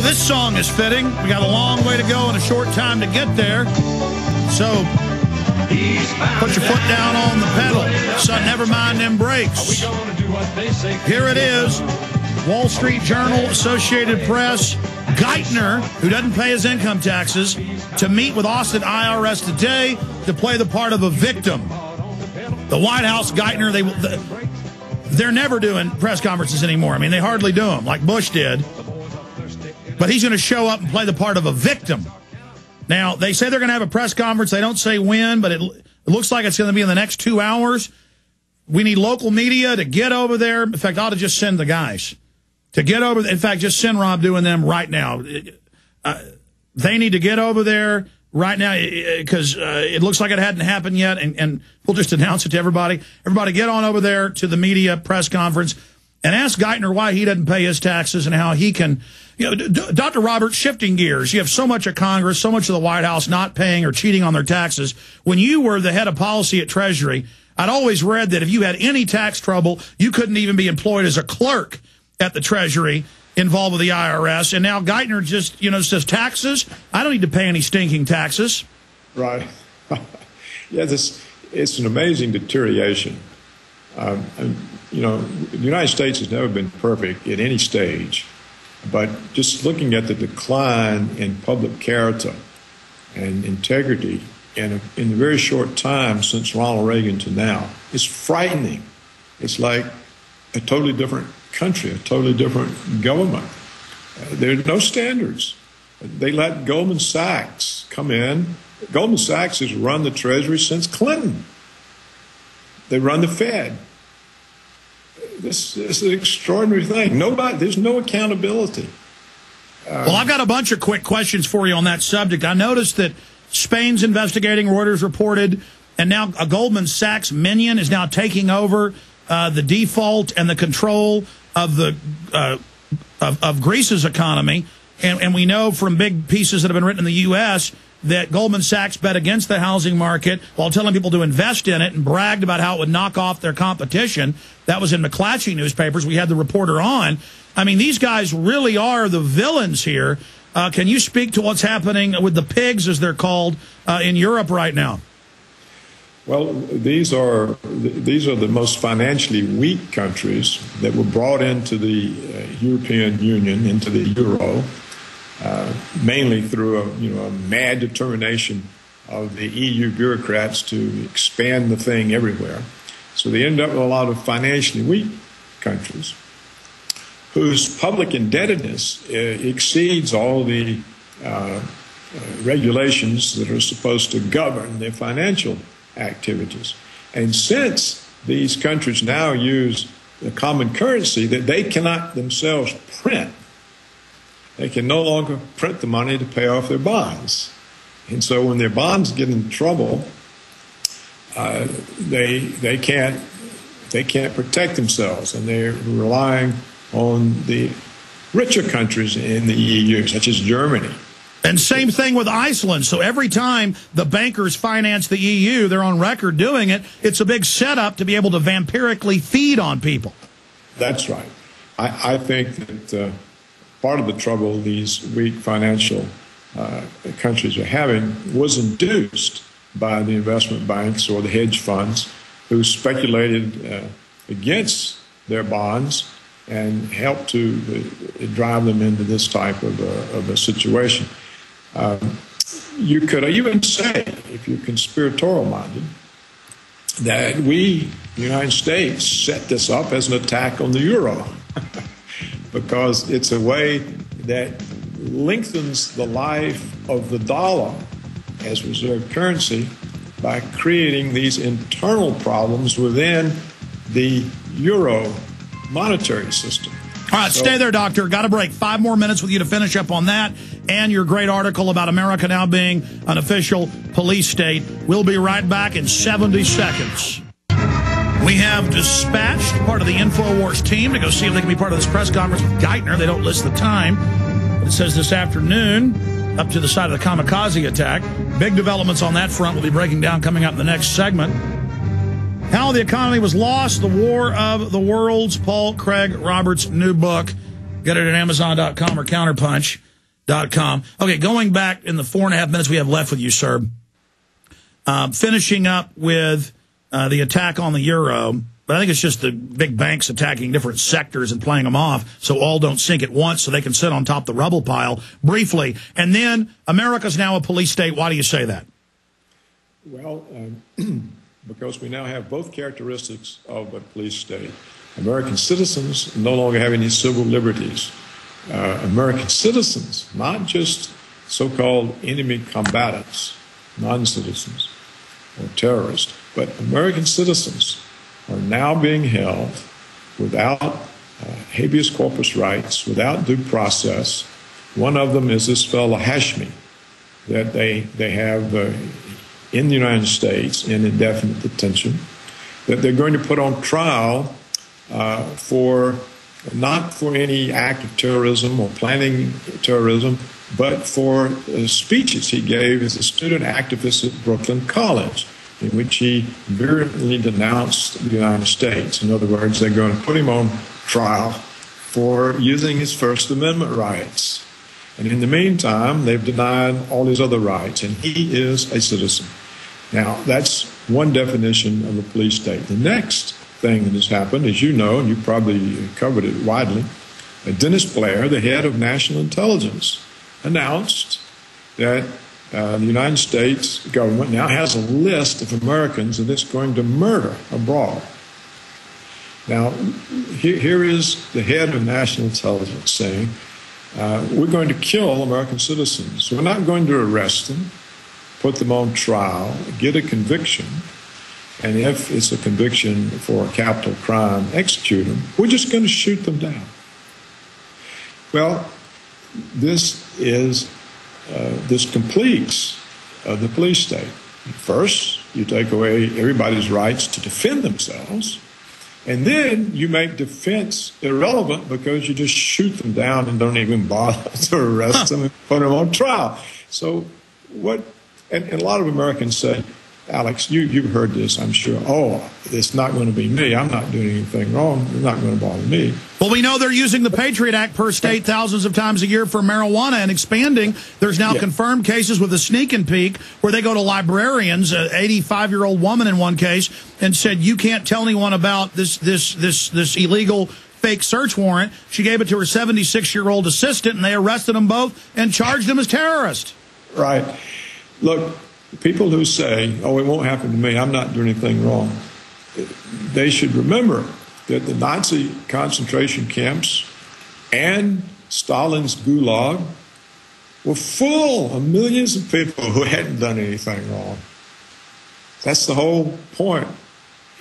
Oh, this song is fitting. We got a long way to go and a short time to get there. So put your foot down on the pedal. Son, never mind them brakes. Here it is. Wall Street Journal, Associated Press, Geithner, who doesn't pay his income taxes, to meet with Austin IRS today to play the part of a victim. The White House, Geithner, they're never doing press conferences anymore. I mean, they hardly do them, like Bush did. But he's going to show up and play the part of a victim. Now, they say they're going to have a press conference. They don't say when, but it looks like it's going to be in the next 2 hours. We need local media to get over there. In fact, I ought to just send the guys to get over there. In fact, just send Rob doing them right now. They need to get over there right now because it looks like it hadn't happened yet, and we'll just announce it to everybody. Everybody get on over there to the media press conference and ask Geithner why he doesn't pay his taxes and how he can, Dr. Roberts, shifting gears. You have so much of Congress, so much of the White House not paying or cheating on their taxes. When you were the head of policy at Treasury, I'd always read that if you had any tax trouble, you couldn't even be employed as a clerk at the Treasury involved with the IRS. And now Geithner just, says taxes. I don't need to pay any stinking taxes. Right. Yeah, it's an amazing deterioration. The United States has never been perfect at any stage, but just looking at the decline in public character and integrity in a very short time since Ronald Reagan to now, it's frightening. It's like a totally different country, a totally different government. There are no standards. They let Goldman Sachs come in. Goldman Sachs has run the Treasury since Clinton. They run the Fed. This is an extraordinary thing. There's no accountability. Well, I've got a bunch of quick questions for you on that subject. I noticed that Spain's investigating, Reuters reported, and now a Goldman Sachs minion is now taking over the default and the control of the of Greece's economy. And we know from big pieces that have been written in the U.S. that Goldman Sachs bet against the housing market while telling people to invest in it and bragged about how it would knock off their competition. That was in McClatchy newspapers. We had the reporter on. I mean, these guys really are the villains here. Can you speak to what's happening with the pigs, as they're called, in Europe right now? Well, these are the most financially weak countries that were brought into the European Union, into the euro, mainly through a mad determination of the EU bureaucrats to expand the thing everywhere. So they end up with a lot of financially weak countries whose public indebtedness exceeds all the regulations that are supposed to govern their financial activities. And since these countries now use the common currency that they cannot themselves print, they can no longer print the money to pay off their bonds. And so when their bonds get in trouble, they can't protect themselves, and they're relying on the richer countries in the EU, such as Germany. And same thing with Iceland. So every time the bankers finance the EU, they're on record doing it. It's a big setup to be able to vampirically feed on people. That's right. I think that part of the trouble these weak financial countries are having was induced by the investment banks or the hedge funds who speculated against their bonds and helped to drive them into this type of a situation. You could even say, if you're conspiratorial-minded, that we, the United States, set this up as an attack on the euro because it's a way that lengthens the life of the dollar as reserve currency by creating these internal problems within the euro monetary system. All right, stay there, Doctor. Got a break. 5 more minutes with you to finish up on that and your great article about America now being an official police state. We'll be right back in 70 seconds. We have dispatched part of the InfoWars team to go see if they can be part of this press conference with Geithner. They don't list the time. It says this afternoon, up to the side of the kamikaze attack. Big developments on that front we'll be breaking down coming up in the next segment. How the Economy Was Lost, The War of the Worlds, Paul Craig Roberts' new book. Get it at Amazon.com or Counterpunch. .com. Okay, going back in the 4.5 minutes we have left with you, sir, finishing up with the attack on the euro, but I think it's just the big banks attacking different sectors and playing them off so all don't sink at once so they can sit on top of the rubble pile briefly. And then America's now a police state. Why do you say that? Well, because we now have both characteristics of a police state. American citizens no longer have any civil liberties. American citizens, not just so-called enemy combatants, non-citizens or terrorists, but American citizens are now being held without habeas corpus rights, without due process. One of them is this fellow Hashmi that they have in the United States in indefinite detention, that they're going to put on trial for not for any act of terrorism or planning terrorism, but for speeches he gave as a student activist at Brooklyn College, in which he virulently denounced the United States. In other words, they're going to put him on trial for using his First Amendment rights. And in the meantime, they've denied all his other rights, and he is a citizen. Now, that's one definition of a police state. The next thing that has happened, as you know, and you probably covered it widely, Dennis Blair, the head of National Intelligence, announced that the United States government now has a list of Americans that it's going to murder abroad. Now, here is the head of National Intelligence saying, we're going to kill American citizens. We're not going to arrest them, put them on trial, get a conviction, and if it's a conviction for a capital crime, execute them. We're just going to shoot them down. Well, this completes the police state. First, you take away everybody's rights to defend themselves, and then you make defense irrelevant because you just shoot them down and don't even bother to arrest them and put them on trial. So what, and a lot of Americans say, Alex, you've heard this, I'm sure. Oh, it's not going to be me. I'm not doing anything wrong. It's not going to bother me. Well, we know they're using the Patriot Act per state thousands of times a year for marijuana and expanding. There's now confirmed cases with a sneak and peek where they go to librarians, an 85-year-old woman in one case, and said, you can't tell anyone about this illegal fake search warrant. She gave it to her 76-year-old assistant, and they arrested them both and charged them as terrorists. Right. Look, people who say, oh, it won't happen to me, I'm not doing anything wrong, they should remember that the Nazi concentration camps and Stalin's Gulag were full of millions of people who hadn't done anything wrong. That's the whole point.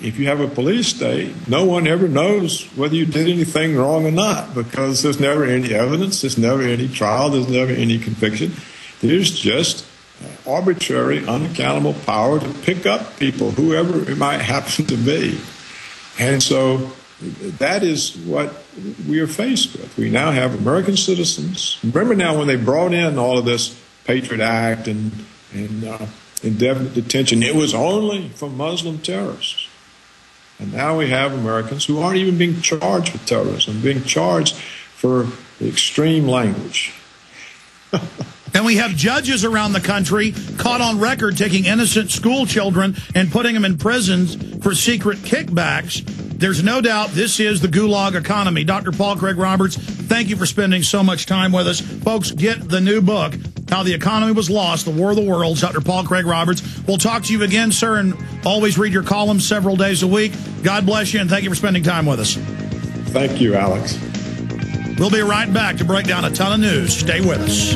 If you have a police state, no one ever knows whether you did anything wrong or not, because there's never any evidence, there's never any trial, there's never any conviction. There's just arbitrary, unaccountable power to pick up people, whoever it might happen to be. And so that is what we are faced with. We now have American citizens. Remember now when they brought in all of this Patriot Act and indefinite detention, it was only for Muslim terrorists. And now we have Americans who aren't even being charged with terrorism, being charged for extreme language. And we have judges around the country caught on record taking innocent school children and putting them in prisons for secret kickbacks. There's no doubt this is the gulag economy. Dr. Paul Craig Roberts, thank you for spending so much time with us. Folks, get the new book, How the Economy Was Lost, The War of the Worlds, Dr. Paul Craig Roberts. We'll talk to you again, sir, and always read your columns several days a week. God bless you, and thank you for spending time with us. Thank you, Alex. We'll be right back to break down a ton of news. Stay with us.